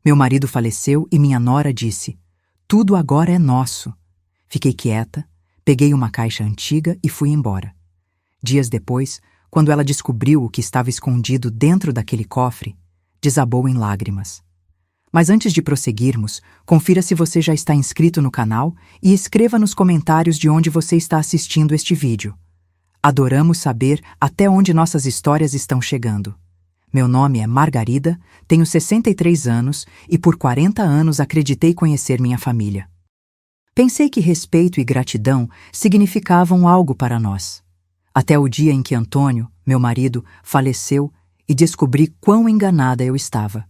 Meu marido faleceu e minha nora disse: "Tudo agora é nosso." Fiquei quieta, peguei uma caixa antiga e fui embora. Dias depois, quando ela descobriu o que estava escondido dentro daquele cofre, desabou em lágrimas. Mas antes de prosseguirmos, confira se você já está inscrito no canal e escreva nos comentários de onde você está assistindo este vídeo. Adoramos saber até onde nossas histórias estão chegando. Meu nome é Margarida, tenho 63 anos e por 40 anos acreditei conhecer minha família. Pensei que respeito e gratidão significavam algo para nós. Até o dia em que Antônio, meu marido, faleceu e descobri quão enganada eu estava.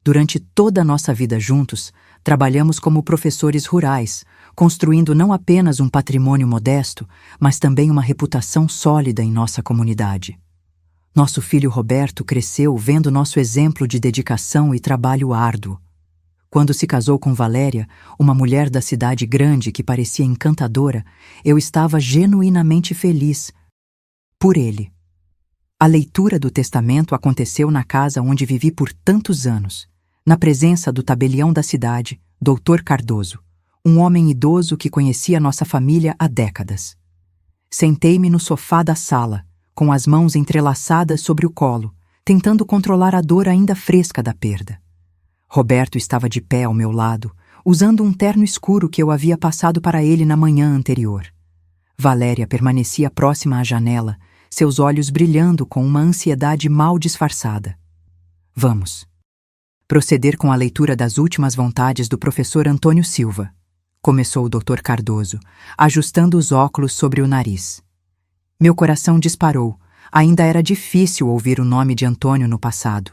Durante toda a nossa vida juntos, trabalhamos como professores rurais, construindo não apenas um patrimônio modesto, mas também uma reputação sólida em nossa comunidade. Nosso filho Roberto cresceu vendo nosso exemplo de dedicação e trabalho árduo. Quando se casou com Valéria, uma mulher da cidade grande que parecia encantadora, eu estava genuinamente feliz por ele. A leitura do testamento aconteceu na casa onde vivi por tantos anos, na presença do tabelião da cidade, Dr. Cardoso, um homem idoso que conhecia nossa família há décadas. Sentei-me no sofá da sala, com as mãos entrelaçadas sobre o colo, tentando controlar a dor ainda fresca da perda. Roberto estava de pé ao meu lado, usando um terno escuro que eu havia passado para ele na manhã anterior. Valéria permanecia próxima à janela, seus olhos brilhando com uma ansiedade mal disfarçada. Vamos proceder com a leitura das últimas vontades do professor Antônio Silva, começou o Dr. Cardoso, ajustando os óculos sobre o nariz. Meu coração disparou. Ainda era difícil ouvir o nome de Antônio no passado.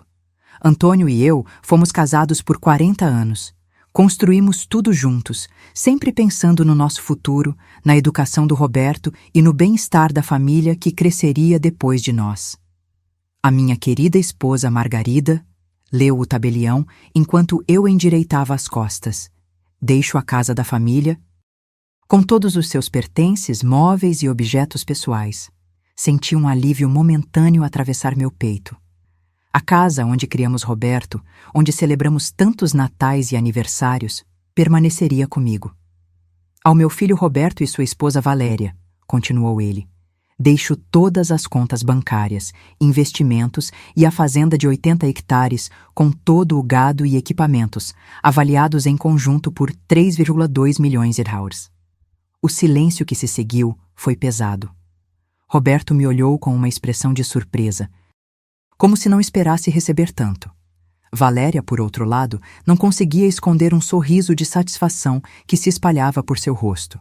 Antônio e eu fomos casados por 40 anos. Construímos tudo juntos, sempre pensando no nosso futuro, na educação do Roberto e no bem-estar da família que cresceria depois de nós. A minha querida esposa Margarida leu o tabelião enquanto eu endireitava as costas. Deixo a casa da família, com todos os seus pertences, móveis e objetos pessoais. Senti um alívio momentâneo atravessar meu peito. A casa onde criamos Roberto, onde celebramos tantos natais e aniversários, permaneceria comigo. Ao meu filho Roberto e sua esposa Valéria, continuou ele, deixo todas as contas bancárias, investimentos e a fazenda de 80 hectares com todo o gado e equipamentos, avaliados em conjunto por 3,2 milhões de reais. O silêncio que se seguiu foi pesado. Roberto me olhou com uma expressão de surpresa, como se não esperasse receber tanto. Valéria, por outro lado, não conseguia esconder um sorriso de satisfação que se espalhava por seu rosto.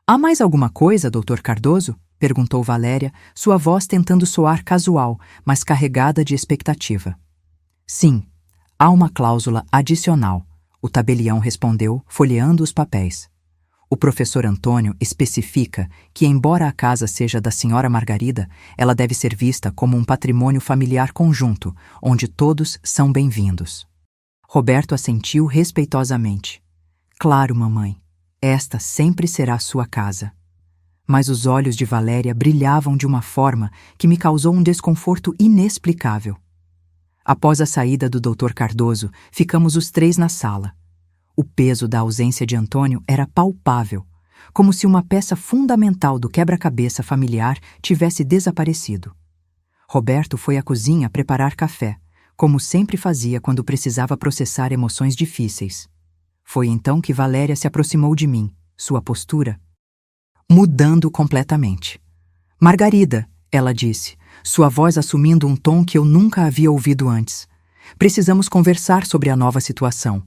"Há mais alguma coisa, Dr. Cardoso?" perguntou Valéria, sua voz tentando soar casual, mas carregada de expectativa. "Sim, há uma cláusula adicional", o tabelião respondeu, folheando os papéis. O professor Antônio especifica que, embora a casa seja da senhora Margarida, ela deve ser vista como um patrimônio familiar conjunto, onde todos são bem-vindos. Roberto assentiu respeitosamente. "Claro, mamãe, esta sempre será sua casa." Mas os olhos de Valéria brilhavam de uma forma que me causou um desconforto inexplicável. Após a saída do Dr. Cardoso, ficamos os três na sala. O peso da ausência de Antônio era palpável, como se uma peça fundamental do quebra-cabeça familiar tivesse desaparecido. Roberto foi à cozinha preparar café, como sempre fazia quando precisava processar emoções difíceis. Foi então que Valéria se aproximou de mim, sua postura mudando completamente. "Margarida", ela disse, sua voz assumindo um tom que eu nunca havia ouvido antes. "Precisamos conversar sobre a nova situação."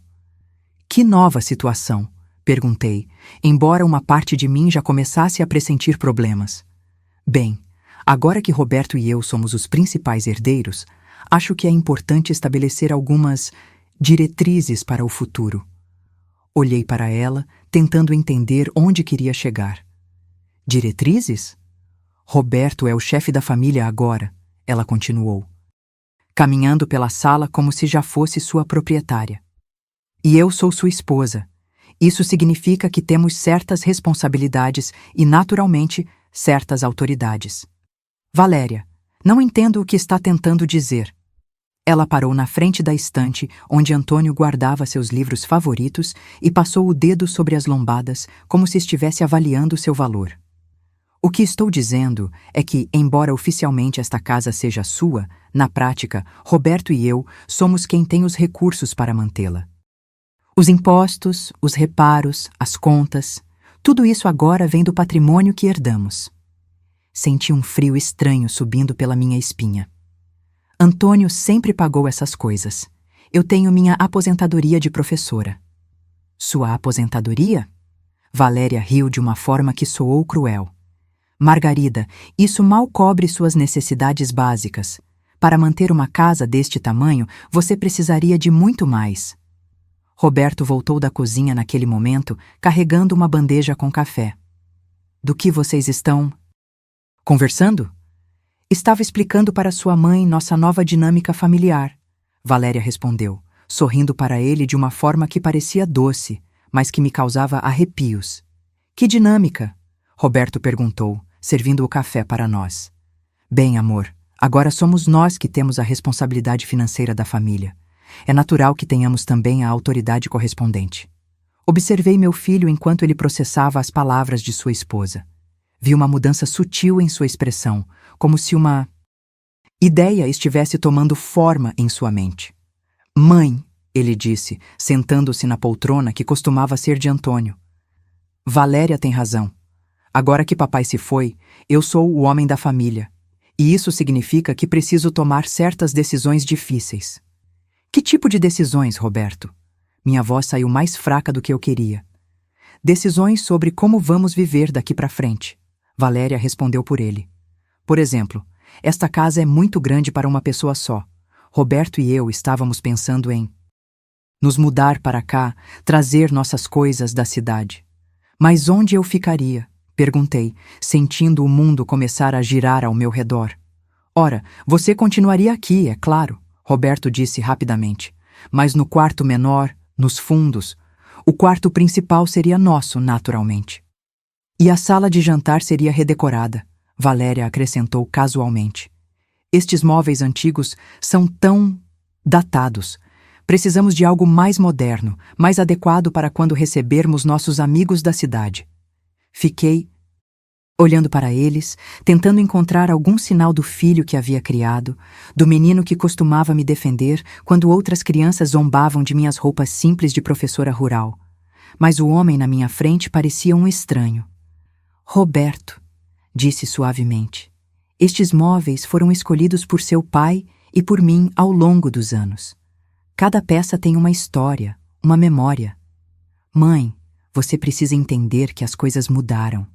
"Que nova situação?" perguntei, embora uma parte de mim já começasse a pressentir problemas. "Bem, agora que Roberto e eu somos os principais herdeiros, acho que é importante estabelecer algumas diretrizes para o futuro." Olhei para ela, tentando entender onde queria chegar. "Diretrizes? Roberto é o chefe da família agora", ela continuou, caminhando pela sala como se já fosse sua proprietária. "E eu sou sua esposa. Isso significa que temos certas responsabilidades e, naturalmente, certas autoridades." "Valéria, não entendo o que está tentando dizer." Ela parou na frente da estante onde Antônio guardava seus livros favoritos e passou o dedo sobre as lombadas como se estivesse avaliando seu valor. O que estou dizendo é que, embora oficialmente esta casa seja sua, na prática, Roberto e eu somos quem tem os recursos para mantê-la. Os impostos, os reparos, as contas, tudo isso agora vem do patrimônio que herdamos. Senti um frio estranho subindo pela minha espinha. Antônio sempre pagou essas coisas. Eu tenho minha aposentadoria de professora. Sua aposentadoria? Valéria riu de uma forma que soou cruel. Margarida, isso mal cobre suas necessidades básicas. Para manter uma casa deste tamanho, você precisaria de muito mais. Roberto voltou da cozinha naquele momento, carregando uma bandeja com café. Do que vocês estão conversando? Estava explicando para sua mãe nossa nova dinâmica familiar. Valéria respondeu, sorrindo para ele de uma forma que parecia doce, mas que me causava arrepios. Que dinâmica? Roberto perguntou, servindo o café para nós. Bem, amor, agora somos nós que temos a responsabilidade financeira da família. É natural que tenhamos também a autoridade correspondente. Observei meu filho enquanto ele processava as palavras de sua esposa. Vi uma mudança sutil em sua expressão, como se uma ideia estivesse tomando forma em sua mente. Mãe, ele disse, sentando-se na poltrona que costumava ser de Antônio. Valéria tem razão. Agora que papai se foi, eu sou o homem da família. E isso significa que preciso tomar certas decisões difíceis. Que tipo de decisões, Roberto? Minha voz saiu mais fraca do que eu queria. Decisões sobre como vamos viver daqui para frente. Valéria respondeu por ele. Por exemplo, esta casa é muito grande para uma pessoa só. Roberto e eu estávamos pensando em nos mudar para cá, trazer nossas coisas da cidade. Mas onde eu ficaria? Perguntei, sentindo o mundo começar a girar ao meu redor. Ora, você continuaria aqui, é claro, Roberto disse rapidamente. Mas no quarto menor, nos fundos, o quarto principal seria nosso, naturalmente. E a sala de jantar seria redecorada, Valéria acrescentou casualmente. Estes móveis antigos são tão datados. Precisamos de algo mais moderno, mais adequado para quando recebermos nossos amigos da cidade. Fiquei olhando para eles, tentando encontrar algum sinal do filho que havia criado, do menino que costumava me defender quando outras crianças zombavam de minhas roupas simples de professora rural. Mas o homem na minha frente parecia um estranho. Roberto, disse suavemente, estes móveis foram escolhidos por seu pai e por mim ao longo dos anos. Cada peça tem uma história, uma memória. Mãe, você precisa entender que as coisas mudaram.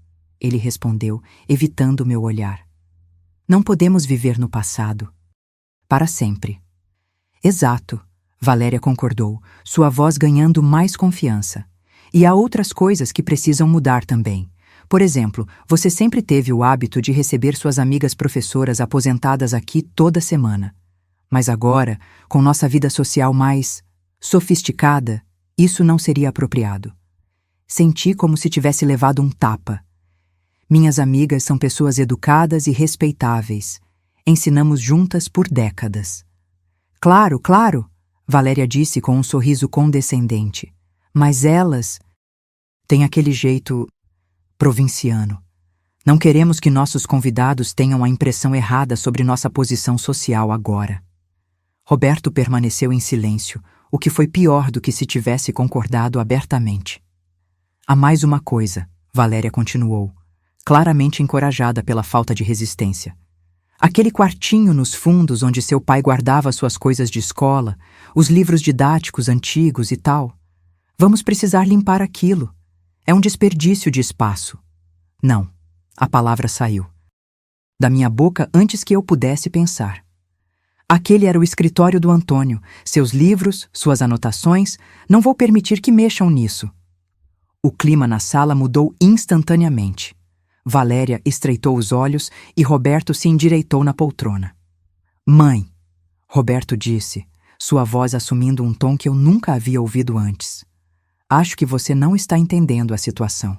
Ele respondeu, evitando meu olhar. Não podemos viver no passado. Para sempre. Exato, Valéria concordou, sua voz ganhando mais confiança. E há outras coisas que precisam mudar também. Por exemplo, você sempre teve o hábito de receber suas amigas professoras aposentadas aqui toda semana. Mas agora, com nossa vida social mais sofisticada, isso não seria apropriado. Senti como se tivesse levado um tapa. Minhas amigas são pessoas educadas e respeitáveis. Ensinamos juntas por décadas. Claro, claro, Valéria disse com um sorriso condescendente. Mas elas têm aquele jeito provinciano. Não queremos que nossos convidados tenham a impressão errada sobre nossa posição social agora. Roberto permaneceu em silêncio, o que foi pior do que se tivesse concordado abertamente. Há mais uma coisa, Valéria continuou, claramente encorajada pela falta de resistência. Aquele quartinho nos fundos onde seu pai guardava suas coisas de escola, os livros didáticos antigos e tal. Vamos precisar limpar aquilo. É um desperdício de espaço. Não, a palavra saiu da minha boca antes que eu pudesse pensar. Aquele era o escritório do Antônio, seus livros, suas anotações, não vou permitir que mexam nisso. O clima na sala mudou instantaneamente. Valéria estreitou os olhos e Roberto se endireitou na poltrona. Mãe, Roberto disse, sua voz assumindo um tom que eu nunca havia ouvido antes. Acho que você não está entendendo a situação.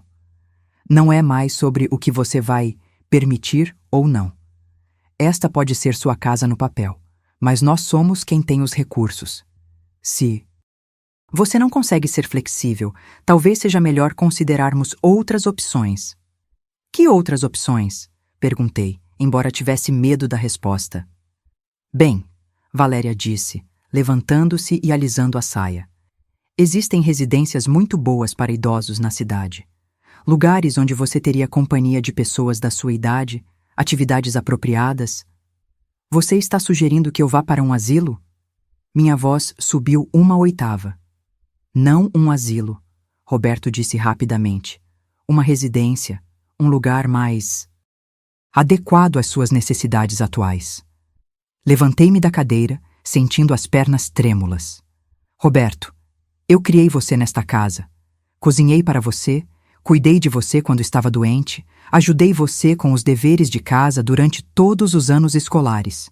Não é mais sobre o que você vai permitir ou não. Esta pode ser sua casa no papel, mas nós somos quem tem os recursos. Se você não consegue ser flexível, talvez seja melhor considerarmos outras opções. Que outras opções? Perguntei, embora tivesse medo da resposta. Bem, Valéria disse, levantando-se e alisando a saia. Existem residências muito boas para idosos na cidade. Lugares onde você teria companhia de pessoas da sua idade, atividades apropriadas. Você está sugerindo que eu vá para um asilo? Minha voz subiu 1/8. Não um asilo, Roberto disse rapidamente. Uma residência, um lugar mais adequado às suas necessidades atuais. Levantei-me da cadeira, sentindo as pernas trêmulas. Roberto, eu criei você nesta casa. Cozinhei para você, cuidei de você quando estava doente, ajudei você com os deveres de casa durante todos os anos escolares.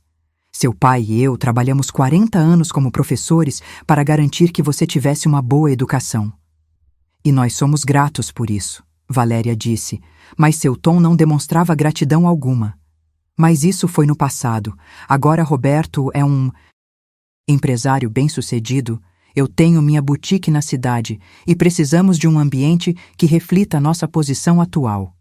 Seu pai e eu trabalhamos 40 anos como professores para garantir que você tivesse uma boa educação. E nós somos gratos por isso, Valéria disse, mas seu tom não demonstrava gratidão alguma. Mas isso foi no passado. Agora Roberto é um empresário bem-sucedido. Eu tenho minha boutique na cidade e precisamos de um ambiente que reflita a nossa posição atual.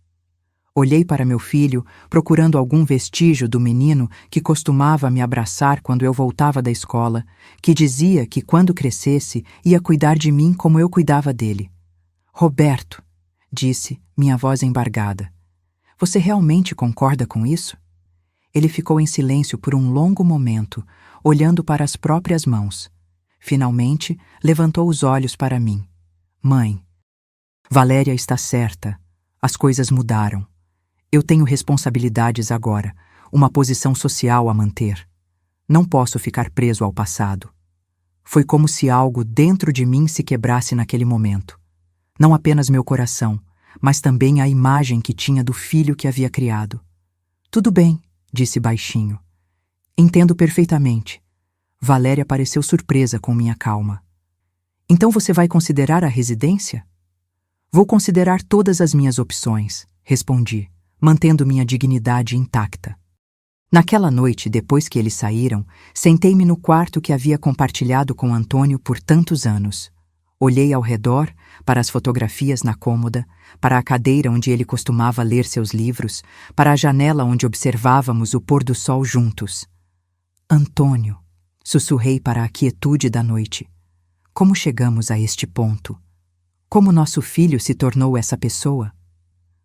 Olhei para meu filho, procurando algum vestígio do menino que costumava me abraçar quando eu voltava da escola, que dizia que quando crescesse ia cuidar de mim como eu cuidava dele. Roberto, disse, minha voz embargada. Você realmente concorda com isso? Ele ficou em silêncio por um longo momento, olhando para as próprias mãos. Finalmente, levantou os olhos para mim. Mãe, Valéria está certa. As coisas mudaram. Eu tenho responsabilidades agora, uma posição social a manter. Não posso ficar preso ao passado. Foi como se algo dentro de mim se quebrasse naquele momento. Não apenas meu coração, mas também a imagem que tinha do filho que havia criado. Tudo bem, disse baixinho. Entendo perfeitamente. Valéria pareceu surpresa com minha calma. Então você vai considerar a residência? Vou considerar todas as minhas opções, respondi, mantendo minha dignidade intacta. Naquela noite, depois que eles saíram, sentei-me no quarto que havia compartilhado com Antônio por tantos anos. Olhei ao redor, para as fotografias na cômoda, para a cadeira onde ele costumava ler seus livros, para a janela onde observávamos o pôr do sol juntos. Antônio, sussurrei para a quietude da noite. Como chegamos a este ponto? Como nosso filho se tornou essa pessoa?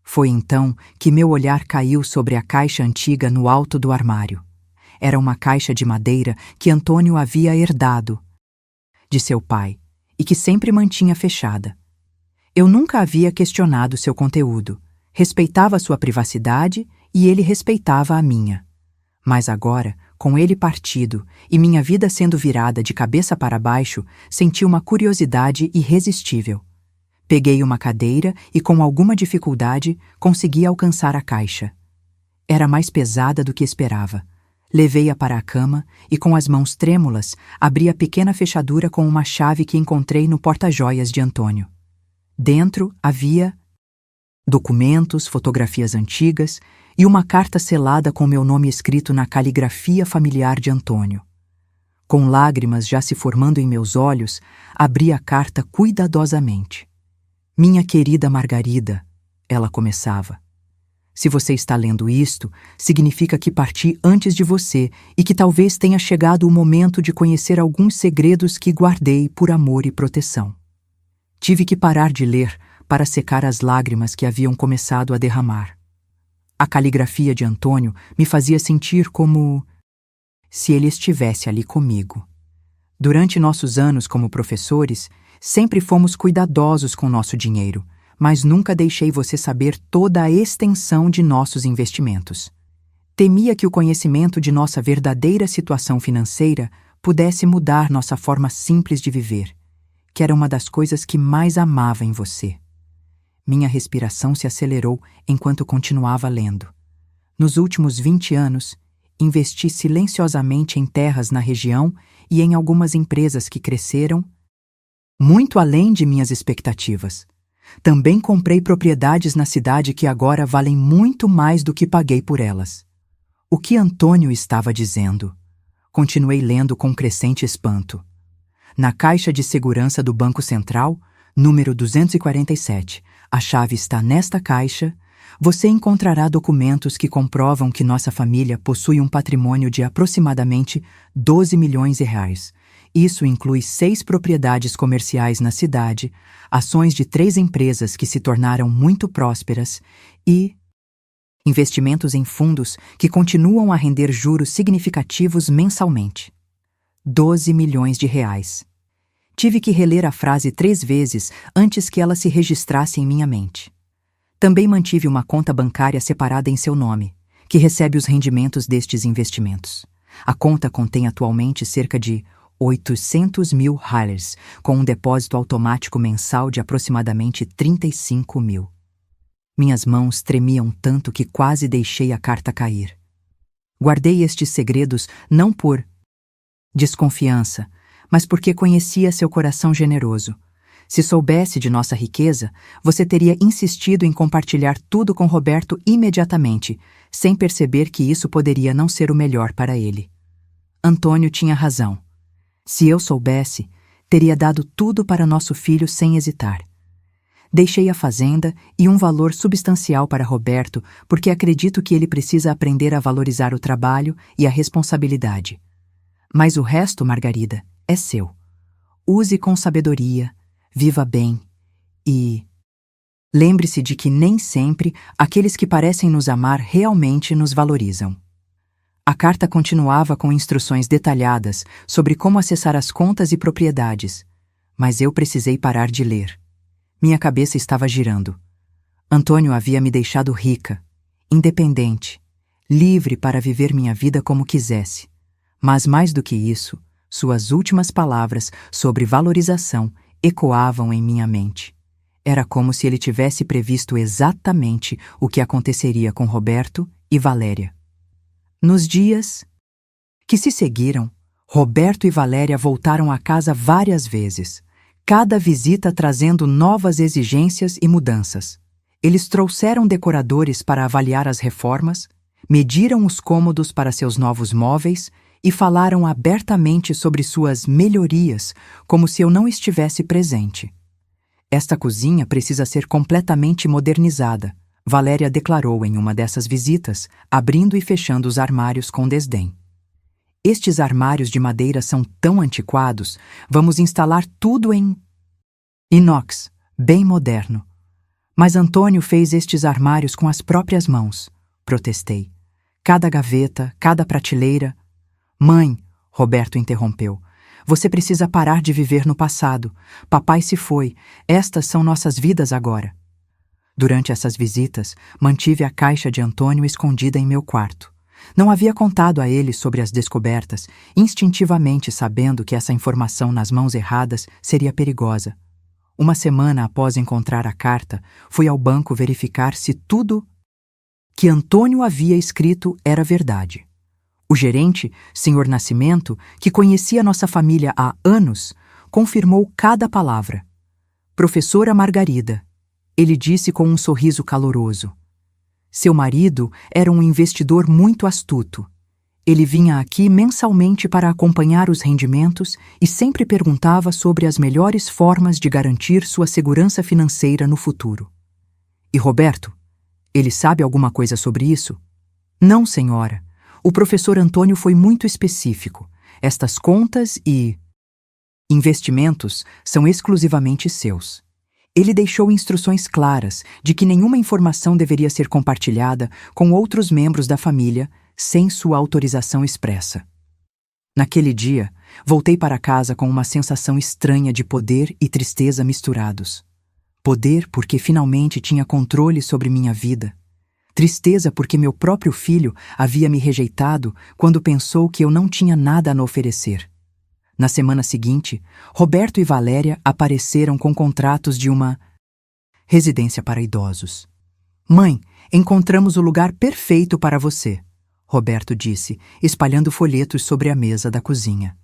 Foi então que meu olhar caiu sobre a caixa antiga no alto do armário. Era uma caixa de madeira que Antônio havia herdado de seu pai e que sempre mantinha fechada. Eu nunca havia questionado seu conteúdo, respeitava sua privacidade e ele respeitava a minha. Mas agora, com ele partido e minha vida sendo virada de cabeça para baixo, senti uma curiosidade irresistível. Peguei uma cadeira e, com alguma dificuldade, consegui alcançar a caixa. Era mais pesada do que esperava. Levei-a para a cama e, com as mãos trêmulas, abri a pequena fechadura com uma chave que encontrei no porta-joias de Antônio. Dentro havia documentos, fotografias antigas e uma carta selada com meu nome escrito na caligrafia familiar de Antônio. Com lágrimas já se formando em meus olhos, abri a carta cuidadosamente. Minha querida Margarida, ela começava. Se você está lendo isto, significa que parti antes de você e que talvez tenha chegado o momento de conhecer alguns segredos que guardei por amor e proteção. Tive que parar de ler para secar as lágrimas que haviam começado a derramar. A caligrafia de Antônio me fazia sentir como se ele estivesse ali comigo. Durante nossos anos como professores, sempre fomos cuidadosos com nosso dinheiro, mas nunca deixei você saber toda a extensão de nossos investimentos. Temia que o conhecimento de nossa verdadeira situação financeira pudesse mudar nossa forma simples de viver, que era uma das coisas que mais amava em você. Minha respiração se acelerou enquanto continuava lendo. Nos últimos 20 anos, investi silenciosamente em terras na região e em algumas empresas que cresceram muito além de minhas expectativas. Também comprei propriedades na cidade que agora valem muito mais do que paguei por elas. O que Antônio estava dizendo? Continuei lendo com crescente espanto. Na caixa de segurança do Banco Central, número 247, a chave está nesta caixa, você encontrará documentos que comprovam que nossa família possui um patrimônio de aproximadamente 12 milhões de reais. Isso inclui 6 propriedades comerciais na cidade, ações de 3 empresas que se tornaram muito prósperas e investimentos em fundos que continuam a render juros significativos mensalmente. 12 milhões de reais. Tive que reler a frase 3 vezes antes que ela se registrasse em minha mente. Também mantive uma conta bancária separada em seu nome, que recebe os rendimentos destes investimentos. A conta contém atualmente cerca de 800 mil reais, com um depósito automático mensal de aproximadamente 35 mil. Minhas mãos tremiam tanto que quase deixei a carta cair. Guardei estes segredos não por desconfiança, mas porque conhecia seu coração generoso. Se soubesse de nossa riqueza, você teria insistido em compartilhar tudo com Roberto imediatamente, sem perceber que isso poderia não ser o melhor para ele. Antônio tinha razão. Se eu soubesse, teria dado tudo para nosso filho sem hesitar. Deixei a fazenda e um valor substancial para Roberto porque acredito que ele precisa aprender a valorizar o trabalho e a responsabilidade. Mas o resto, Margarida, é seu. Use com sabedoria, viva bem e lembre-se de que nem sempre aqueles que parecem nos amar realmente nos valorizam. A carta continuava com instruções detalhadas sobre como acessar as contas e propriedades, mas eu precisei parar de ler. Minha cabeça estava girando. Antônio havia me deixado rica, independente, livre para viver minha vida como quisesse. Mas mais do que isso, suas últimas palavras sobre valorização ecoavam em minha mente. Era como se ele tivesse previsto exatamente o que aconteceria com Roberto e Valéria. Nos dias que se seguiram, Roberto e Valéria voltaram à casa várias vezes, cada visita trazendo novas exigências e mudanças. Eles trouxeram decoradores para avaliar as reformas, mediram os cômodos para seus novos móveis e falaram abertamente sobre suas melhorias, como se eu não estivesse presente. Esta cozinha precisa ser completamente modernizada, Valéria declarou em uma dessas visitas, abrindo e fechando os armários com desdém. Estes armários de madeira são tão antiquados, vamos instalar tudo em inox, bem moderno. Mas Antônio fez estes armários com as próprias mãos, protestei. Cada gaveta, cada prateleira. Mãe, Roberto interrompeu, você precisa parar de viver no passado. Papai se foi, estas são nossas vidas agora. Durante essas visitas, mantive a caixa de Antônio escondida em meu quarto. Não havia contado a ele sobre as descobertas, instintivamente sabendo que essa informação nas mãos erradas seria perigosa. Uma semana após encontrar a carta, fui ao banco verificar se tudo que Antônio havia escrito era verdade. O gerente, Sr. Nascimento, que conhecia nossa família há anos, confirmou cada palavra. Professora Margarida, ele disse com um sorriso caloroso. Seu marido era um investidor muito astuto. Ele vinha aqui mensalmente para acompanhar os rendimentos e sempre perguntava sobre as melhores formas de garantir sua segurança financeira no futuro. E Roberto, ele sabe alguma coisa sobre isso? Não, senhora. O professor Antônio foi muito específico. Estas contas e investimentos são exclusivamente seus. Ele deixou instruções claras de que nenhuma informação deveria ser compartilhada com outros membros da família sem sua autorização expressa. Naquele dia, voltei para casa com uma sensação estranha de poder e tristeza misturados. Poder porque finalmente tinha controle sobre minha vida. Tristeza porque meu próprio filho havia me rejeitado quando pensou que eu não tinha nada a nos oferecer. Na semana seguinte, Roberto e Valéria apareceram com contratos de uma residência para idosos. Mãe, encontramos o lugar perfeito para você, Roberto disse, espalhando folhetos sobre a mesa da cozinha.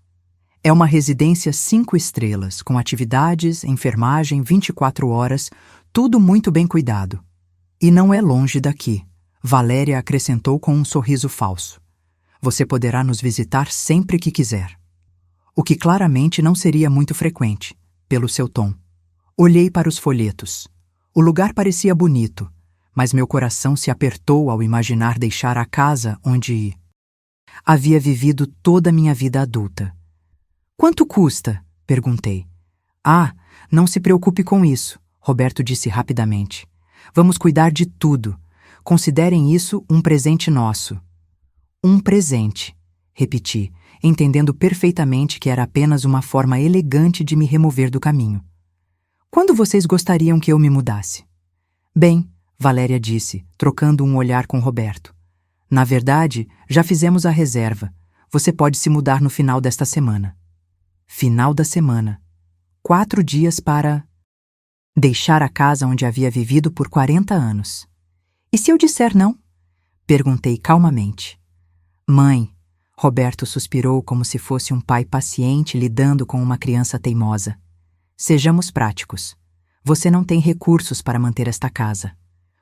É uma residência 5 estrelas, com atividades, enfermagem 24 horas, tudo muito bem cuidado. E não é longe daqui, Valéria acrescentou com um sorriso falso. Você poderá nos visitar sempre que quiser. O que claramente não seria muito frequente, pelo seu tom. Olhei para os folhetos. O lugar parecia bonito, mas meu coração se apertou ao imaginar deixar a casa onde havia vivido toda a minha vida adulta. Quanto custa? Perguntei. Ah, não se preocupe com isso, Roberto disse rapidamente. Vamos cuidar de tudo. Considerem isso um presente nosso. Um presente, repeti, entendendo perfeitamente que era apenas uma forma elegante de me remover do caminho. Quando vocês gostariam que eu me mudasse? Bem, Valéria disse, trocando um olhar com Roberto. Na verdade, já fizemos a reserva. Você pode se mudar no final desta semana. Final da semana. 4 dias para deixar a casa onde havia vivido por 40 anos. E se eu disser não? Perguntei calmamente. Mãe, Roberto suspirou como se fosse um pai paciente lidando com uma criança teimosa. Sejamos práticos. Você não tem recursos para manter esta casa.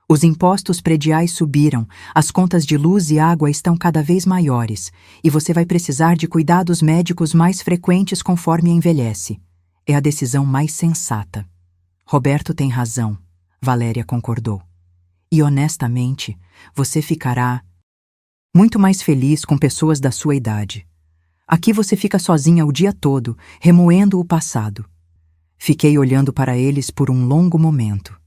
Os impostos prediais subiram, as contas de luz e água estão cada vez maiores, e você vai precisar de cuidados médicos mais frequentes conforme envelhece. É a decisão mais sensata. Roberto tem razão, Valéria concordou. E honestamente, você ficará muito mais feliz com pessoas da sua idade. Aqui você fica sozinha o dia todo, remoendo o passado. Fiquei olhando para eles por um longo momento.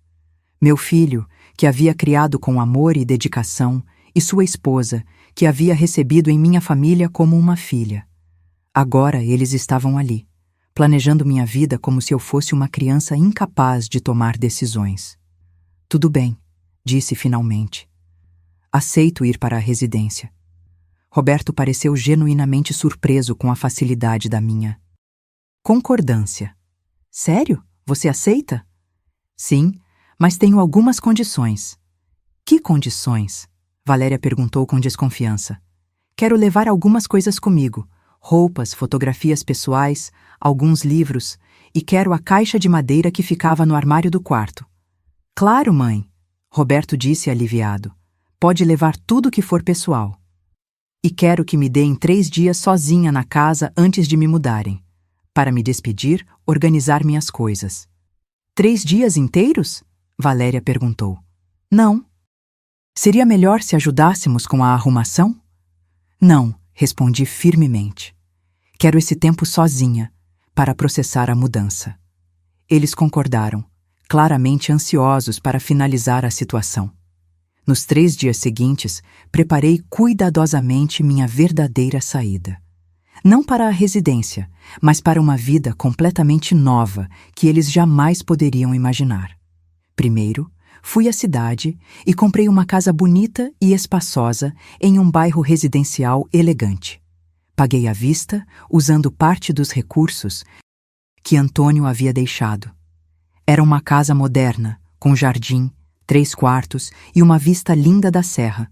Meu filho, que havia criado com amor e dedicação, e sua esposa, que havia recebido em minha família como uma filha. Agora eles estavam ali, planejando minha vida como se eu fosse uma criança incapaz de tomar decisões. Tudo bem, disse finalmente. Aceito ir para a residência. Roberto pareceu genuinamente surpreso com a facilidade da minha concordância. Sério? Você aceita? Sim, mas tenho algumas condições. Que condições? Valéria perguntou com desconfiança. Quero levar algumas coisas comigo. Roupas, fotografias pessoais, alguns livros, e quero a caixa de madeira que ficava no armário do quarto. Claro, mãe, Roberto disse aliviado. Pode levar tudo que for pessoal. E quero que me deem 3 dias sozinha na casa antes de me mudarem. Para me despedir, organizar minhas coisas. 3 dias inteiros? Valéria perguntou. Não. Seria melhor se ajudássemos com a arrumação? Não, respondi firmemente. Quero esse tempo sozinha, para processar a mudança. Eles concordaram, claramente ansiosos para finalizar a situação. Nos 3 dias seguintes, preparei cuidadosamente minha verdadeira saída. Não para a residência, mas para uma vida completamente nova que eles jamais poderiam imaginar. Primeiro, fui à cidade e comprei uma casa bonita e espaçosa em um bairro residencial elegante. Paguei à vista, usando parte dos recursos que Antônio havia deixado. Era uma casa moderna, com jardim, 3 quartos e uma vista linda da serra.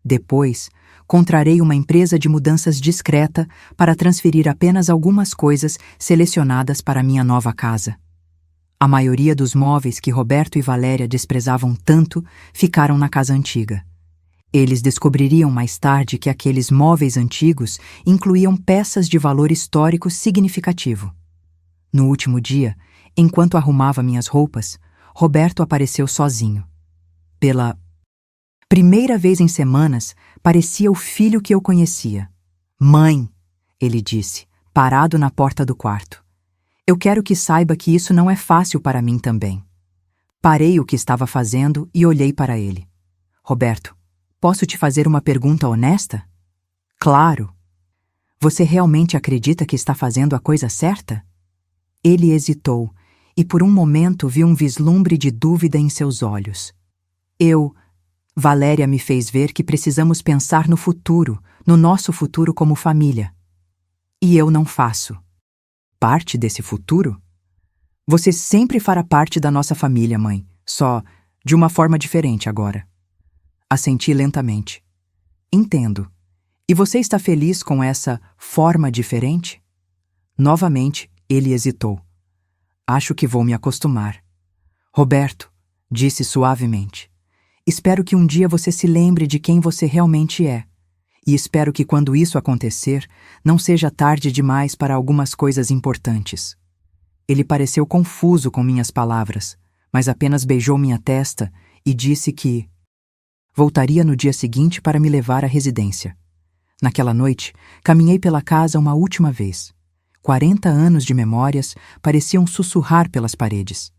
Depois, contrarei uma empresa de mudanças discreta para transferir apenas algumas coisas selecionadas para minha nova casa. A maioria dos móveis que Roberto e Valéria desprezavam tanto ficaram na casa antiga. Eles descobririam mais tarde que aqueles móveis antigos incluíam peças de valor histórico significativo. No último dia, enquanto arrumava minhas roupas, Roberto apareceu sozinho. Pela primeira vez em semanas, parecia o filho que eu conhecia. Mãe, ele disse, parado na porta do quarto. Eu quero que saiba que isso não é fácil para mim também. Parei o que estava fazendo e olhei para ele. Roberto, posso te fazer uma pergunta honesta? Claro. Você realmente acredita que está fazendo a coisa certa? Ele hesitou, e por um momento vi um vislumbre de dúvida em seus olhos. Valéria me fez ver que precisamos pensar no futuro, no nosso futuro como família. E eu não faço parte desse futuro? Você sempre fará parte da nossa família, mãe, só de uma forma diferente agora. Assenti lentamente. Entendo. E você está feliz com essa forma diferente? Novamente, ele hesitou. Acho que vou me acostumar. Roberto, disse suavemente, espero que um dia você se lembre de quem você realmente é e espero que quando isso acontecer, não seja tarde demais para algumas coisas importantes. Ele pareceu confuso com minhas palavras, mas apenas beijou minha testa e disse que voltaria no dia seguinte para me levar à residência. Naquela noite, caminhei pela casa uma última vez. 40 anos de memórias pareciam sussurrar pelas paredes.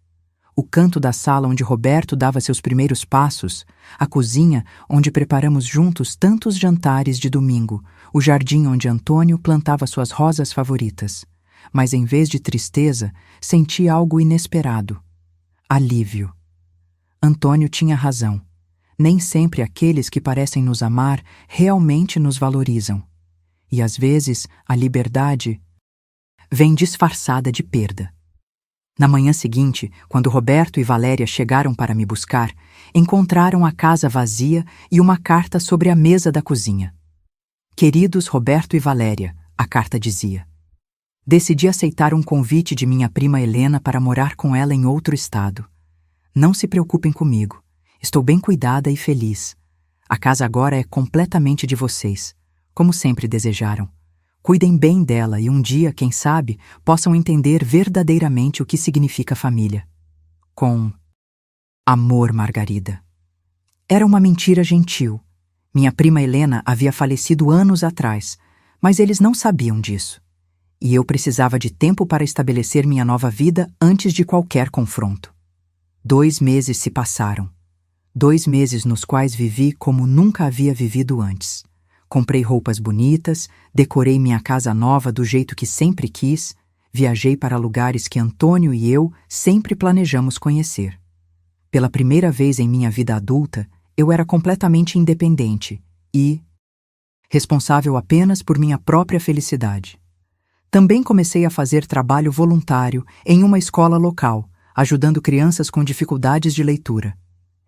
O canto da sala onde Roberto dava seus primeiros passos, a cozinha onde preparamos juntos tantos jantares de domingo, o jardim onde Antônio plantava suas rosas favoritas. Mas em vez de tristeza, senti algo inesperado. Alívio. Antônio tinha razão. Nem sempre aqueles que parecem nos amar realmente nos valorizam. E às vezes a liberdade vem disfarçada de perda. Na manhã seguinte, quando Roberto e Valéria chegaram para me buscar, encontraram a casa vazia e uma carta sobre a mesa da cozinha. Queridos Roberto e Valéria, a carta dizia. Decidi aceitar um convite de minha prima Helena para morar com ela em outro estado. Não se preocupem comigo. Estou bem cuidada e feliz. A casa agora é completamente de vocês, como sempre desejaram. Cuidem bem dela e um dia, quem sabe, possam entender verdadeiramente o que significa família. Com amor, Margarida. Era uma mentira gentil. Minha prima Helena havia falecido anos atrás, mas eles não sabiam disso. E eu precisava de tempo para estabelecer minha nova vida antes de qualquer confronto. 2 meses se passaram. 2 meses nos quais vivi como nunca havia vivido antes. Comprei roupas bonitas, decorei minha casa nova do jeito que sempre quis, viajei para lugares que Antônio e eu sempre planejamos conhecer. Pela primeira vez em minha vida adulta, eu era completamente independente e responsável apenas por minha própria felicidade. Também comecei a fazer trabalho voluntário em uma escola local, ajudando crianças com dificuldades de leitura.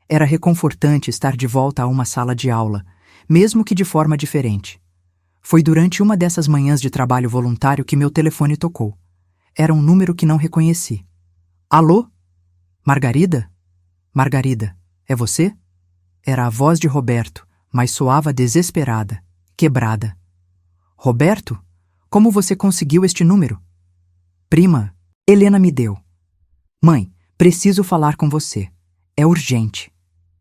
Era reconfortante estar de volta a uma sala de aula, mesmo que de forma diferente. Foi durante uma dessas manhãs de trabalho voluntário que meu telefone tocou. Era um número que não reconheci. Alô? Margarida? Margarida, é você? Era a voz de Roberto, mas soava desesperada, quebrada. Roberto? Como você conseguiu este número? Prima, Helena me deu. Mãe, preciso falar com você. É urgente.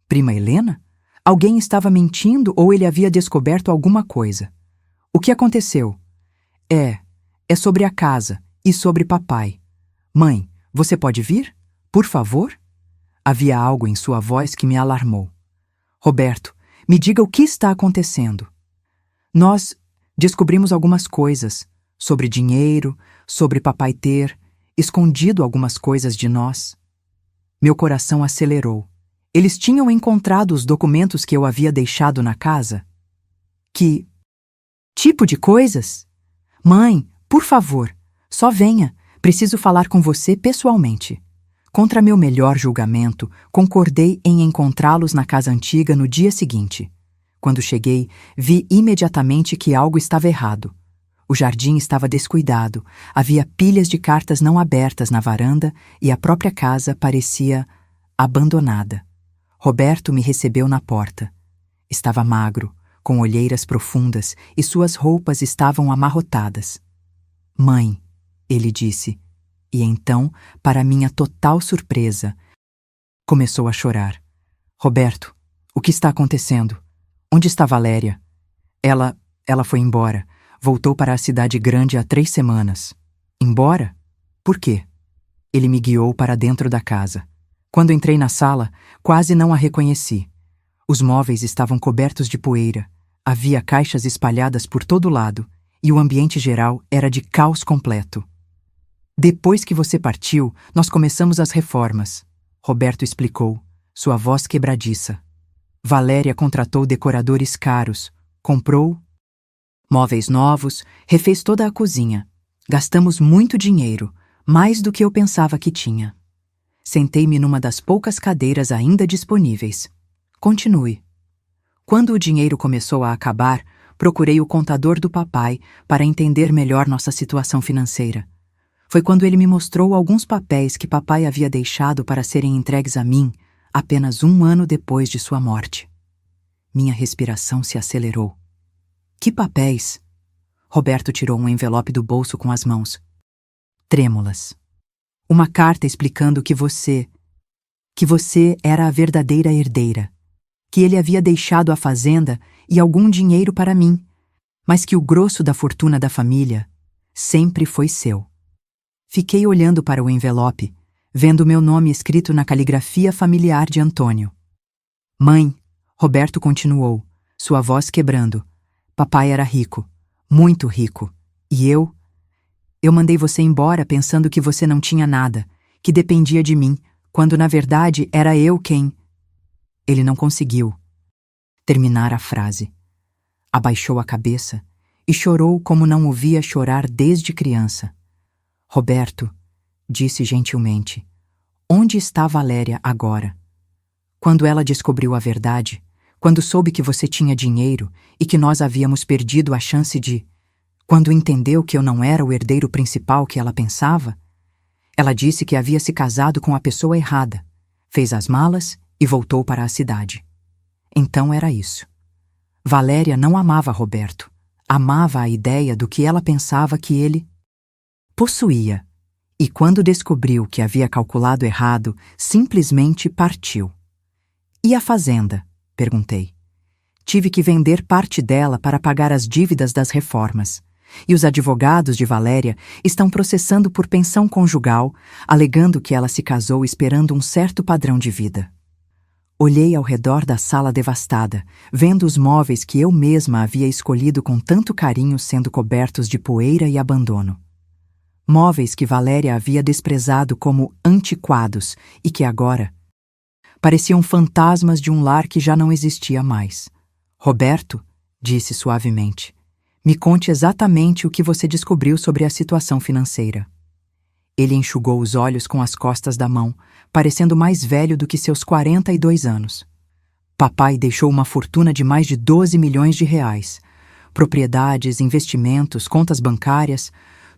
Prima Helena? Alguém estava mentindo ou ele havia descoberto alguma coisa? O que aconteceu? É sobre a casa e sobre papai. Mãe, você pode vir? Por favor? Havia algo em sua voz que me alarmou. Roberto, me diga o que está acontecendo. Nós descobrimos algumas coisas sobre dinheiro, sobre papai ter escondido algumas coisas de nós. Meu coração acelerou. Eles tinham encontrado os documentos que eu havia deixado na casa? Que tipo de coisas? Mãe, por favor, só venha. Preciso falar com você pessoalmente. Contra meu melhor julgamento, concordei em encontrá-los na casa antiga no dia seguinte. Quando cheguei, vi imediatamente que algo estava errado. O jardim estava descuidado, havia pilhas de cartas não abertas na varanda e a própria casa parecia abandonada. Roberto me recebeu na porta. Estava magro, com olheiras profundas e suas roupas estavam amarrotadas. Mãe, ele disse, e então, para minha total surpresa, começou a chorar. Roberto, o que está acontecendo? Onde está Valéria? Ela foi embora. Voltou para a cidade grande há 3 semanas. Embora? Por quê? Ele me guiou para dentro da casa. Quando entrei na sala, quase não a reconheci. Os móveis estavam cobertos de poeira, havia caixas espalhadas por todo lado, e o ambiente geral era de caos completo. Depois que você partiu, nós começamos as reformas, Roberto explicou, sua voz quebradiça. Valéria contratou decoradores caros, comprou móveis novos, refez toda a cozinha. Gastamos muito dinheiro, mais do que eu pensava que tinha. Sentei-me numa das poucas cadeiras ainda disponíveis. Continue. Quando o dinheiro começou a acabar, procurei o contador do papai para entender melhor nossa situação financeira. Foi quando ele me mostrou alguns papéis que papai havia deixado para serem entregues a mim apenas 1 ano depois de sua morte. Minha respiração se acelerou. Que papéis? Roberto tirou um envelope do bolso com as mãos trêmulas. Uma carta explicando que você era a verdadeira herdeira, que ele havia deixado a fazenda e algum dinheiro para mim, mas que o grosso da fortuna da família sempre foi seu. Fiquei olhando para o envelope, vendo meu nome escrito na caligrafia familiar de Antônio. Mãe, Roberto continuou, sua voz quebrando. Papai era rico, muito rico, e eu mandei você embora pensando que você não tinha nada, que dependia de mim, quando na verdade era eu quem... Ele não conseguiu terminar a frase. Abaixou a cabeça e chorou como não o via chorar desde criança. Roberto, disse gentilmente, onde está Valéria agora? Quando ela descobriu a verdade, quando soube que você tinha dinheiro e que nós havíamos perdido a chance de... Quando entendeu que eu não era o herdeiro principal que ela pensava, ela disse que havia se casado com a pessoa errada, fez as malas e voltou para a cidade. Então era isso. Valéria não amava Roberto, amava a ideia do que ela pensava que ele possuía, e quando descobriu que havia calculado errado, simplesmente partiu. E a fazenda? Perguntei. Tive que vender parte dela para pagar as dívidas das reformas. E os advogados de Valéria estão processando por pensão conjugal, alegando que ela se casou esperando um certo padrão de vida. Olhei ao redor da sala devastada, vendo os móveis que eu mesma havia escolhido com tanto carinho sendo cobertos de poeira e abandono. Móveis que Valéria havia desprezado como antiquados e que agora pareciam fantasmas de um lar que já não existia mais. Roberto, disse suavemente, me conte exatamente o que você descobriu sobre a situação financeira. Ele enxugou os olhos com as costas da mão, parecendo mais velho do que seus 42 anos. Papai deixou uma fortuna de mais de 12 milhões de reais. Propriedades, investimentos, contas bancárias,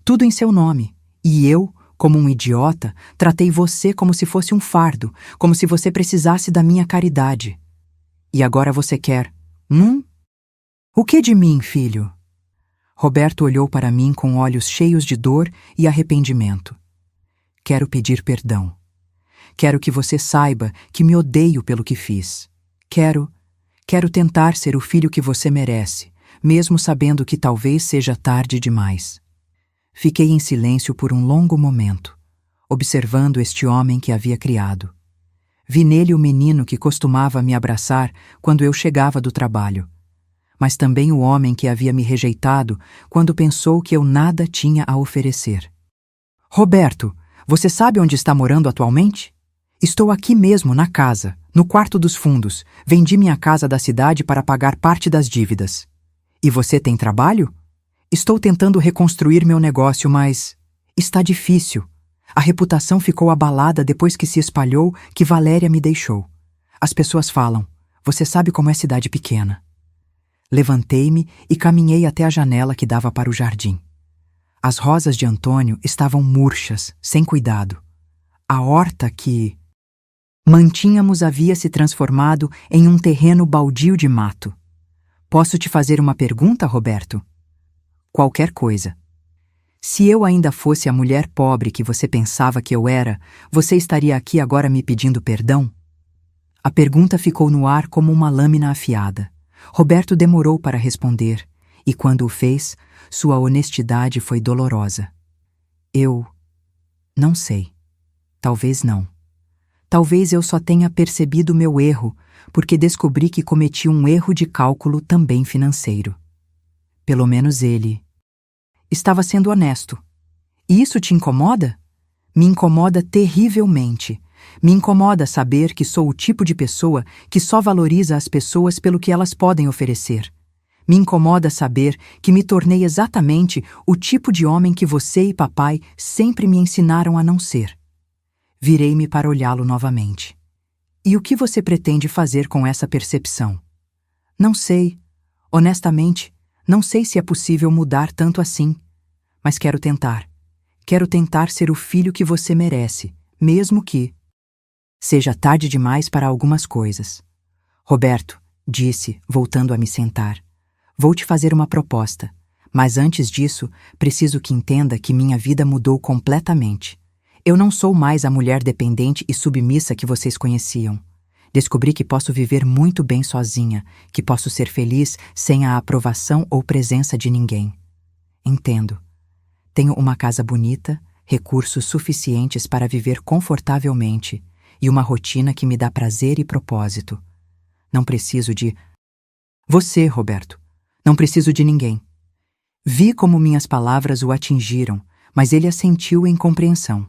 tudo em seu nome. E eu, como um idiota, tratei você como se fosse um fardo, como se você precisasse da minha caridade. E agora você quer... O que de mim, filho? Roberto olhou para mim com olhos cheios de dor e arrependimento. Quero pedir perdão. Quero que você saiba que me odeio pelo que fiz. Quero tentar ser o filho que você merece, mesmo sabendo que talvez seja tarde demais. Fiquei em silêncio por um longo momento, observando este homem que havia criado. Vi nele o menino que costumava me abraçar quando eu chegava do trabalho, mas também o homem que havia me rejeitado quando pensou que eu nada tinha a oferecer. Roberto, você sabe onde está morando atualmente? Estou aqui mesmo, na casa, no quarto dos fundos. Vendi minha casa da cidade para pagar parte das dívidas. E você tem trabalho? Estou tentando reconstruir meu negócio, mas está difícil. A reputação ficou abalada depois que se espalhou que Valéria me deixou. As pessoas falam, você sabe como é cidade pequena. Levantei-me e caminhei até a janela que dava para o jardim. As rosas de Antônio estavam murchas, sem cuidado. A horta que mantínhamos havia se transformado em um terreno baldio de mato. Posso te fazer uma pergunta, Roberto? Qualquer coisa. Se eu ainda fosse a mulher pobre que você pensava que eu era, você estaria aqui agora me pedindo perdão? A pergunta ficou no ar como uma lâmina afiada. Roberto demorou para responder, e quando o fez, sua honestidade foi dolorosa. Eu não sei. Talvez não. Talvez eu só tenha percebido meu erro, porque descobri que cometi um erro de cálculo também financeiro. Pelo menos ele estava sendo honesto. E isso te incomoda? Me incomoda terrivelmente. Me incomoda saber que sou o tipo de pessoa que só valoriza as pessoas pelo que elas podem oferecer. Me incomoda saber que me tornei exatamente o tipo de homem que você e papai sempre me ensinaram a não ser. Virei-me para olhá-lo novamente. E o que você pretende fazer com essa percepção? Não sei. Honestamente, não sei se é possível mudar tanto assim. Mas quero tentar. Quero tentar ser o filho que você merece, mesmo que seja tarde demais para algumas coisas. Roberto, disse, voltando a me sentar, Vou te fazer uma proposta, mas antes disso, preciso que entenda que minha vida mudou completamente. Eu não sou mais a mulher dependente e submissa que vocês conheciam. Descobri que posso viver muito bem sozinha, que posso ser feliz sem a aprovação ou presença de ninguém. Entendo. Tenho uma casa bonita, recursos suficientes para viver confortavelmente e uma rotina que me dá prazer e propósito. Não preciso de você, Roberto. Não preciso de ninguém. Vi como minhas palavras o atingiram, mas ele assentiu em compreensão.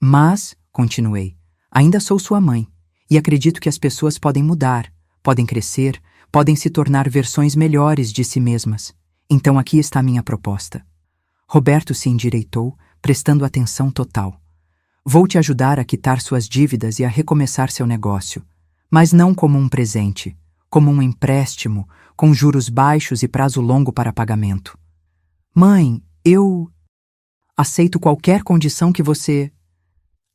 Mas, continuei, ainda sou sua mãe, e acredito que as pessoas podem mudar, podem crescer, podem se tornar versões melhores de si mesmas. Então aqui está minha proposta. Roberto se endireitou, prestando atenção total. Vou te ajudar a quitar suas dívidas e a recomeçar seu negócio, mas não como um presente, como um empréstimo, com juros baixos e prazo longo para pagamento. Mãe, eu aceito qualquer condição que você...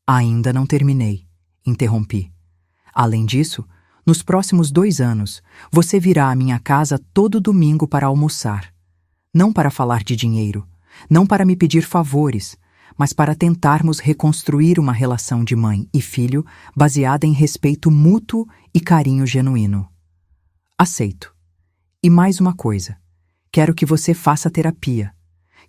Ainda não terminei, interrompi. Além disso, nos próximos 2 anos, você virá à minha casa todo domingo para almoçar. Não para falar de dinheiro, não para me pedir favores, mas para tentarmos reconstruir uma relação de mãe e filho baseada em respeito mútuo e carinho genuíno. Aceito. E mais uma coisa. Quero que você faça terapia.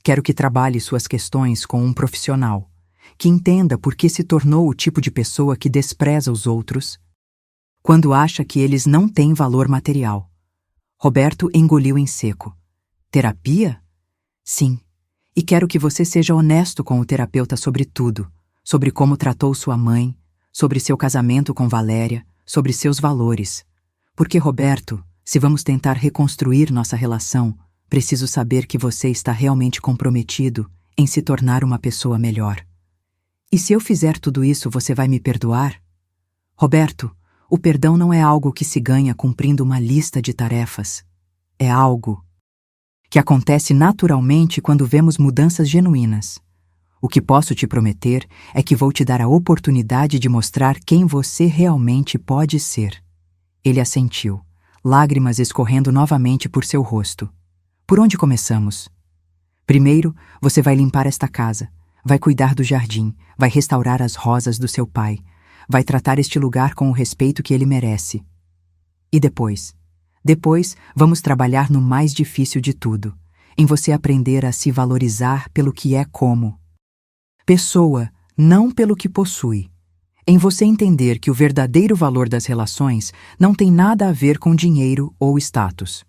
Quero que trabalhe suas questões com um profissional, que entenda por que se tornou o tipo de pessoa que despreza os outros quando acha que eles não têm valor material. Roberto engoliu em seco. Terapia? Sim. E quero que você seja honesto com o terapeuta sobre tudo, sobre como tratou sua mãe, sobre seu casamento com Valéria, sobre seus valores. Porque, Roberto, se vamos tentar reconstruir nossa relação, preciso saber que você está realmente comprometido em se tornar uma pessoa melhor. E se eu fizer tudo isso, você vai me perdoar? Roberto, o perdão não é algo que se ganha cumprindo uma lista de tarefas. É algo que acontece naturalmente quando vemos mudanças genuínas. O que posso te prometer é que vou te dar a oportunidade de mostrar quem você realmente pode ser. Ele assentiu, lágrimas escorrendo novamente por seu rosto. Por onde começamos? Primeiro, você vai limpar esta casa, vai cuidar do jardim, vai restaurar as rosas do seu pai, vai tratar este lugar com o respeito que ele merece. E depois? Depois, vamos trabalhar no mais difícil de tudo, em você aprender a se valorizar pelo que é como pessoa, não pelo que possui. Em você entender que o verdadeiro valor das relações não tem nada a ver com dinheiro ou status.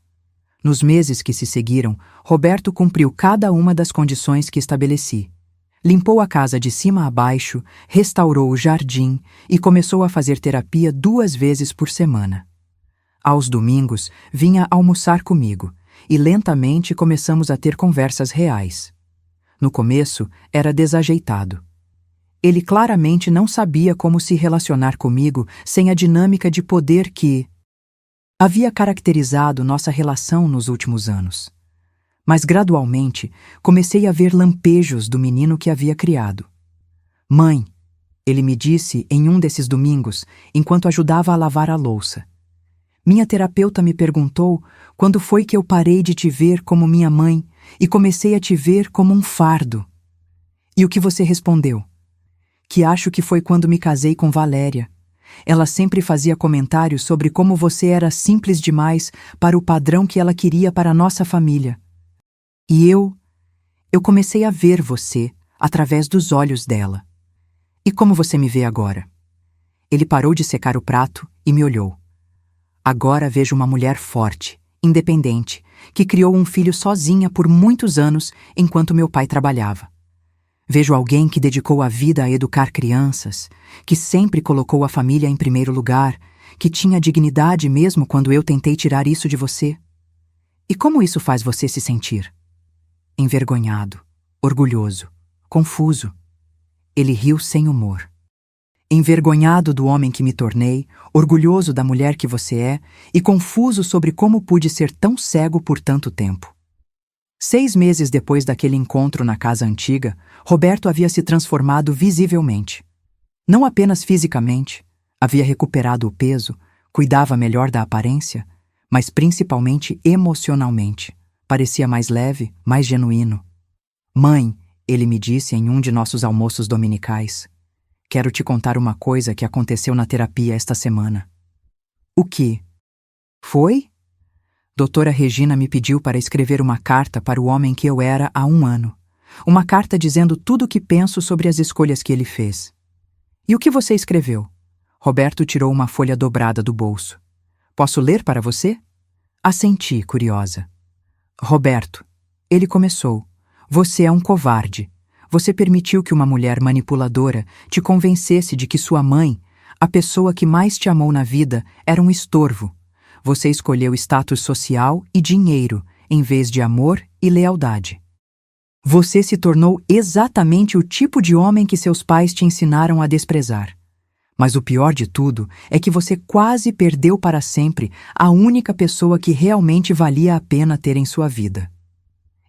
Nos meses que se seguiram, Roberto cumpriu cada uma das condições que estabeleci. Limpou a casa de cima a baixo, restaurou o jardim e começou a fazer terapia 2 vezes por semana. Aos domingos, vinha almoçar comigo e lentamente começamos a ter conversas reais. No começo, era desajeitado. Ele claramente não sabia como se relacionar comigo sem a dinâmica de poder que havia caracterizado nossa relação nos últimos anos. Mas gradualmente comecei a ver lampejos do menino que havia criado. Mãe, ele me disse em um desses domingos, enquanto ajudava a lavar a louça. Minha terapeuta me perguntou quando foi que eu parei de te ver como minha mãe e comecei a te ver como um fardo. E o que você respondeu? Que acho que foi quando me casei com Valéria. Ela sempre fazia comentários sobre como você era simples demais para o padrão que ela queria para a nossa família. E eu comecei a ver você através dos olhos dela. E como você me vê agora? Ele parou de secar o prato e me olhou. Agora vejo uma mulher forte, independente, que criou um filho sozinha por muitos anos enquanto meu pai trabalhava. Vejo alguém que dedicou a vida a educar crianças, que sempre colocou a família em primeiro lugar, que tinha dignidade mesmo quando eu tentei tirar isso de você. E como isso faz você se sentir? Envergonhado, orgulhoso, confuso. Ele riu sem humor. Envergonhado do homem que me tornei, orgulhoso da mulher que você é e confuso sobre como pude ser tão cego por tanto tempo. 6 meses depois daquele encontro na casa antiga, Roberto havia se transformado visivelmente. Não apenas fisicamente, havia recuperado o peso, cuidava melhor da aparência, mas principalmente emocionalmente. Parecia mais leve, mais genuíno. Mãe, ele me disse em um de nossos almoços dominicais, quero te contar uma coisa que aconteceu na terapia esta semana. O que? Foi? Doutora Regina me pediu para escrever uma carta para o homem que eu era há 1 ano. Uma carta dizendo tudo o que penso sobre as escolhas que ele fez. E o que você escreveu? Roberto tirou uma folha dobrada do bolso. Posso ler para você? Assenti, curiosa. Roberto, ele começou. Você é um covarde. Você permitiu que uma mulher manipuladora te convencesse de que sua mãe, a pessoa que mais te amou na vida, era um estorvo. Você escolheu status social e dinheiro, em vez de amor e lealdade. Você se tornou exatamente o tipo de homem que seus pais te ensinaram a desprezar. Mas o pior de tudo é que você quase perdeu para sempre a única pessoa que realmente valia a pena ter em sua vida.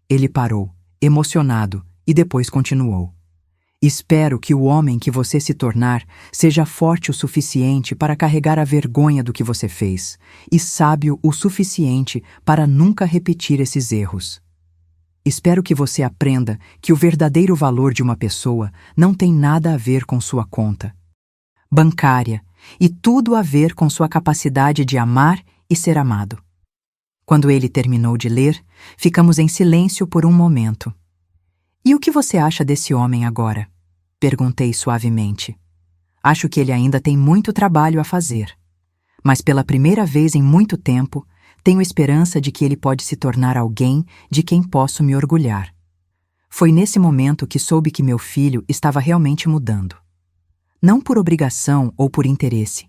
Ele parou, emocionado, e depois continuou. Espero que o homem que você se tornar seja forte o suficiente para carregar a vergonha do que você fez e sábio o suficiente para nunca repetir esses erros. Espero que você aprenda que o verdadeiro valor de uma pessoa não tem nada a ver com sua conta bancária e tudo a ver com sua capacidade de amar e ser amado. Quando ele terminou de ler, ficamos em silêncio por um momento. E o que você acha desse homem agora? Perguntei suavemente. Acho que ele ainda tem muito trabalho a fazer. Mas pela primeira vez em muito tempo, tenho esperança de que ele pode se tornar alguém de quem posso me orgulhar. Foi nesse momento que soube que meu filho estava realmente mudando. Não por obrigação ou por interesse,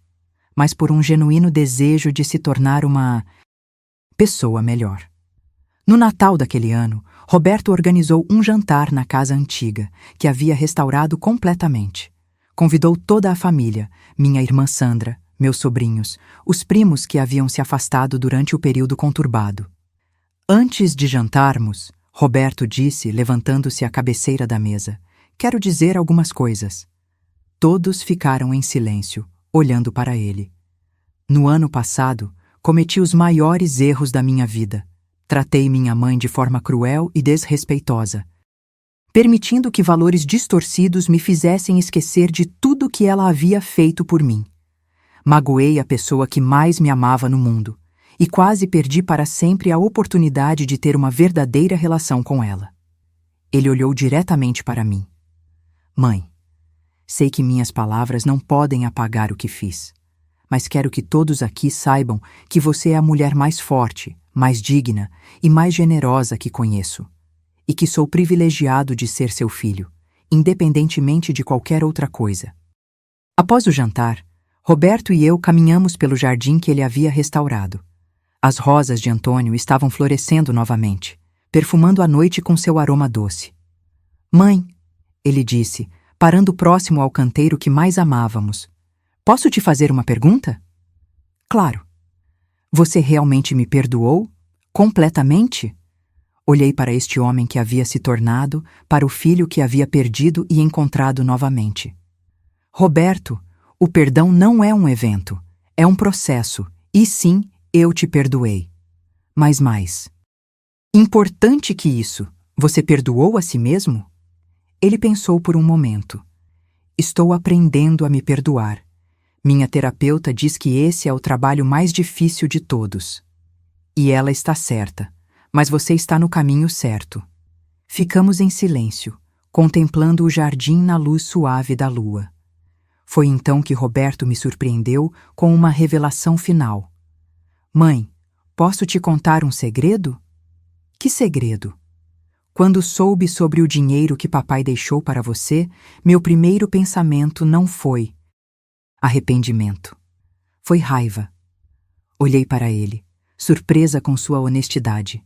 mas por um genuíno desejo de se tornar uma pessoa melhor. No Natal daquele ano, Roberto organizou um jantar na casa antiga, que havia restaurado completamente. Convidou toda a família, minha irmã Sandra, meus sobrinhos, os primos que haviam se afastado durante o período conturbado. Antes de jantarmos, Roberto disse, levantando-se à cabeceira da mesa, quero dizer algumas coisas. Todos ficaram em silêncio, olhando para ele. No ano passado, cometi os maiores erros da minha vida. Tratei minha mãe de forma cruel e desrespeitosa, permitindo que valores distorcidos me fizessem esquecer de tudo que ela havia feito por mim. Magoei a pessoa que mais me amava no mundo e quase perdi para sempre a oportunidade de ter uma verdadeira relação com ela. Ele olhou diretamente para mim. Mãe, sei que minhas palavras não podem apagar o que fiz, mas quero que todos aqui saibam que você é a mulher mais forte, mais digna e mais generosa que conheço, e que sou privilegiado de ser seu filho, independentemente de qualquer outra coisa. Após o jantar, Roberto e eu caminhamos pelo jardim que ele havia restaurado. As rosas de Antônio estavam florescendo novamente, perfumando a noite com seu aroma doce. Mãe, ele disse, parando próximo ao canteiro que mais amávamos, posso te fazer uma pergunta? Claro. Você realmente me perdoou? Completamente? Olhei para este homem que havia se tornado, para o filho que havia perdido e encontrado novamente. Roberto, o perdão não é um evento, é um processo, e sim, eu te perdoei. Mas mais. Importante que isso, você perdoou a si mesmo? Ele pensou por um momento. Estou aprendendo a me perdoar. Minha terapeuta diz que esse é o trabalho mais difícil de todos. E ela está certa, mas você está no caminho certo. Ficamos em silêncio, contemplando o jardim na luz suave da lua. Foi então que Roberto me surpreendeu com uma revelação final. Mãe, posso te contar um segredo? Que segredo? Quando soube sobre o dinheiro que papai deixou para você, meu primeiro pensamento não foi arrependimento. Foi raiva. Olhei para ele, surpresa com sua honestidade.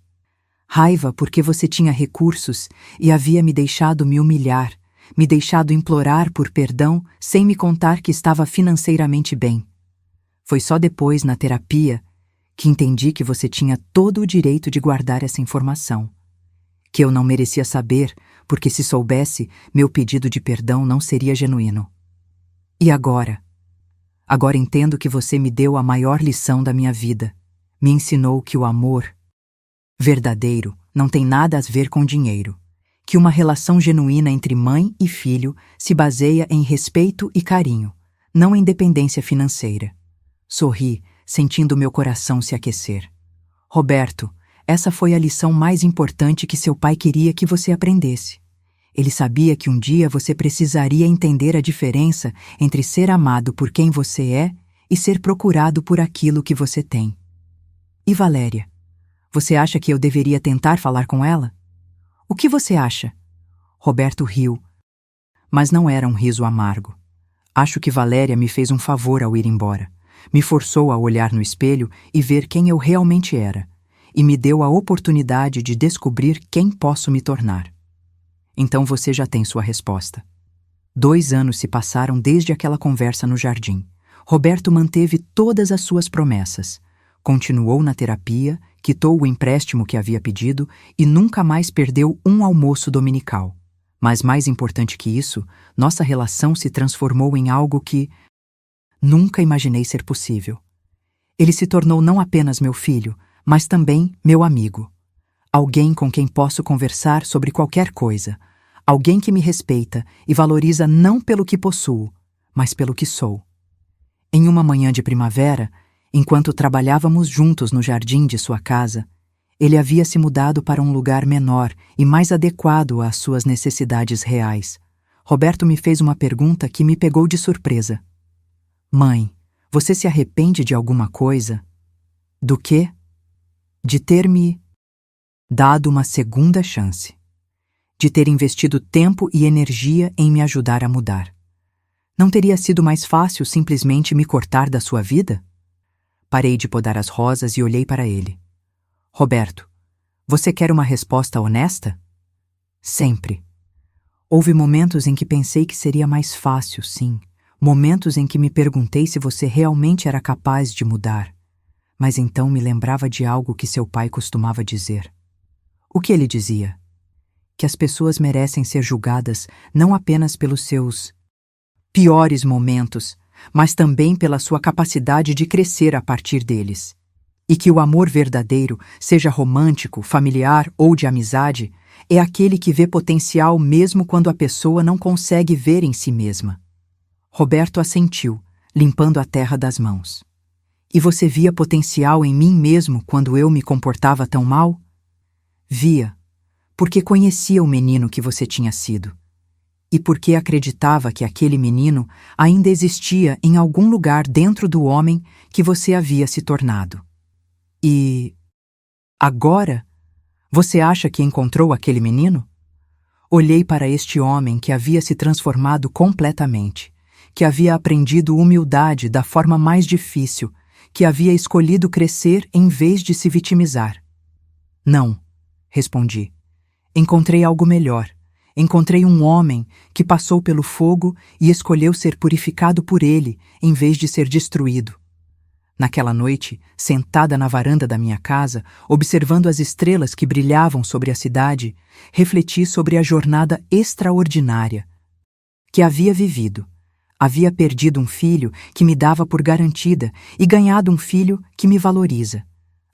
Raiva porque você tinha recursos e havia me deixado me humilhar, me deixado implorar por perdão sem me contar que estava financeiramente bem. Foi só depois, na terapia, que entendi que você tinha todo o direito de guardar essa informação. Que eu não merecia saber, porque se soubesse, meu pedido de perdão não seria genuíno. E agora? Agora entendo que você me deu a maior lição da minha vida. Me ensinou que o amor verdadeiro não tem nada a ver com dinheiro, que uma relação genuína entre mãe e filho se baseia em respeito e carinho, não em dependência financeira. Sorri, sentindo meu coração se aquecer. Roberto, essa foi a lição mais importante que seu pai queria que você aprendesse. Ele sabia que um dia você precisaria entender a diferença entre ser amado por quem você é e ser procurado por aquilo que você tem. E Valéria? Você acha que eu deveria tentar falar com ela? O que você acha? Roberto riu, mas não era um riso amargo. Acho que Valéria me fez um favor ao ir embora. Me forçou a olhar no espelho e ver quem eu realmente era, e me deu a oportunidade de descobrir quem posso me tornar. Então você já tem sua resposta. 2 anos se passaram desde aquela conversa no jardim. Roberto manteve todas as suas promessas. Continuou na terapia, quitou o empréstimo que havia pedido e nunca mais perdeu um almoço dominical. Mas mais importante que isso, nossa relação se transformou em algo que nunca imaginei ser possível. Ele se tornou não apenas meu filho, mas também meu amigo. Alguém com quem posso conversar sobre qualquer coisa. Alguém que me respeita e valoriza não pelo que possuo, mas pelo que sou. Em uma manhã de primavera, enquanto trabalhávamos juntos no jardim de sua casa, ele havia se mudado para um lugar menor e mais adequado às suas necessidades reais. Roberto me fez uma pergunta que me pegou de surpresa. Mãe, você se arrepende de alguma coisa? Do quê? De ter me dado uma segunda chance. De ter investido tempo e energia em me ajudar a mudar. Não teria sido mais fácil simplesmente me cortar da sua vida? Parei de podar as rosas e olhei para ele. Roberto, você quer uma resposta honesta? Sempre. Houve momentos em que pensei que seria mais fácil, sim. Momentos em que me perguntei se você realmente era capaz de mudar. Mas então me lembrava de algo que seu pai costumava dizer. O que ele dizia? Que as pessoas merecem ser julgadas não apenas pelos seus piores momentos, mas também pela sua capacidade de crescer a partir deles. E que o amor verdadeiro, seja romântico, familiar ou de amizade, é aquele que vê potencial mesmo quando a pessoa não consegue ver em si mesma. Roberto assentiu, limpando a terra das mãos. E você via potencial em mim mesmo quando eu me comportava tão mal? Via, porque conhecia o menino que você tinha sido. E porque acreditava que aquele menino ainda existia em algum lugar dentro do homem que você havia se tornado. E agora, você acha que encontrou aquele menino? Olhei para este homem que havia se transformado completamente, que havia aprendido humildade da forma mais difícil, que havia escolhido crescer em vez de se vitimizar. Não, respondi. Encontrei algo melhor. Encontrei um homem que passou pelo fogo e escolheu ser purificado por ele em vez de ser destruído. Naquela noite, sentada na varanda da minha casa, observando as estrelas que brilhavam sobre a cidade, refleti sobre a jornada extraordinária que havia vivido. Havia perdido um filho que me dava por garantida e ganhado um filho que me valoriza.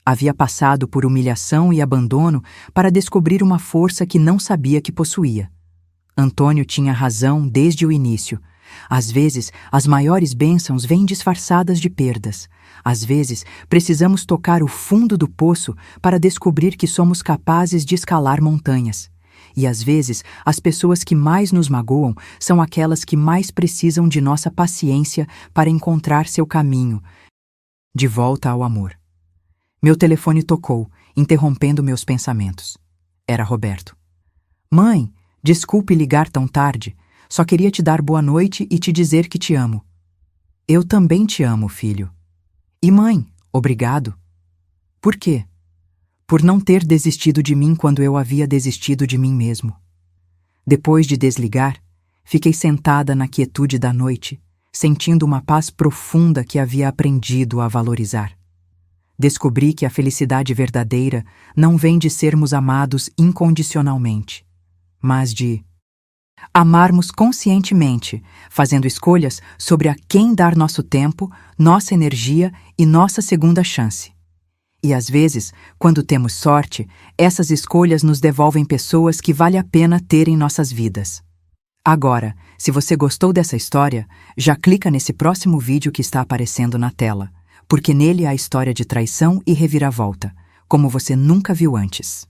Havia passado por humilhação e abandono para descobrir uma força que não sabia que possuía. Antônio tinha razão desde o início. Às vezes, as maiores bênçãos vêm disfarçadas de perdas. Às vezes, precisamos tocar o fundo do poço para descobrir que somos capazes de escalar montanhas. E às vezes, as pessoas que mais nos magoam são aquelas que mais precisam de nossa paciência para encontrar seu caminho de volta ao amor. Meu telefone tocou, interrompendo meus pensamentos. Era Roberto. Mãe, desculpe ligar tão tarde. Só queria te dar boa noite e te dizer que te amo. Eu também te amo, filho. E mãe, obrigado. Por quê? Por não ter desistido de mim quando eu havia desistido de mim mesmo. Depois de desligar, fiquei sentada na quietude da noite, sentindo uma paz profunda que havia aprendido a valorizar. Descobri que a felicidade verdadeira não vem de sermos amados incondicionalmente, mas de amarmos conscientemente, fazendo escolhas sobre a quem dar nosso tempo, nossa energia e nossa segunda chance. E às vezes, quando temos sorte, essas escolhas nos devolvem pessoas que vale a pena ter em nossas vidas. Agora, se você gostou dessa história, já clica nesse próximo vídeo que está aparecendo na tela, porque nele há história de traição e reviravolta, como você nunca viu antes.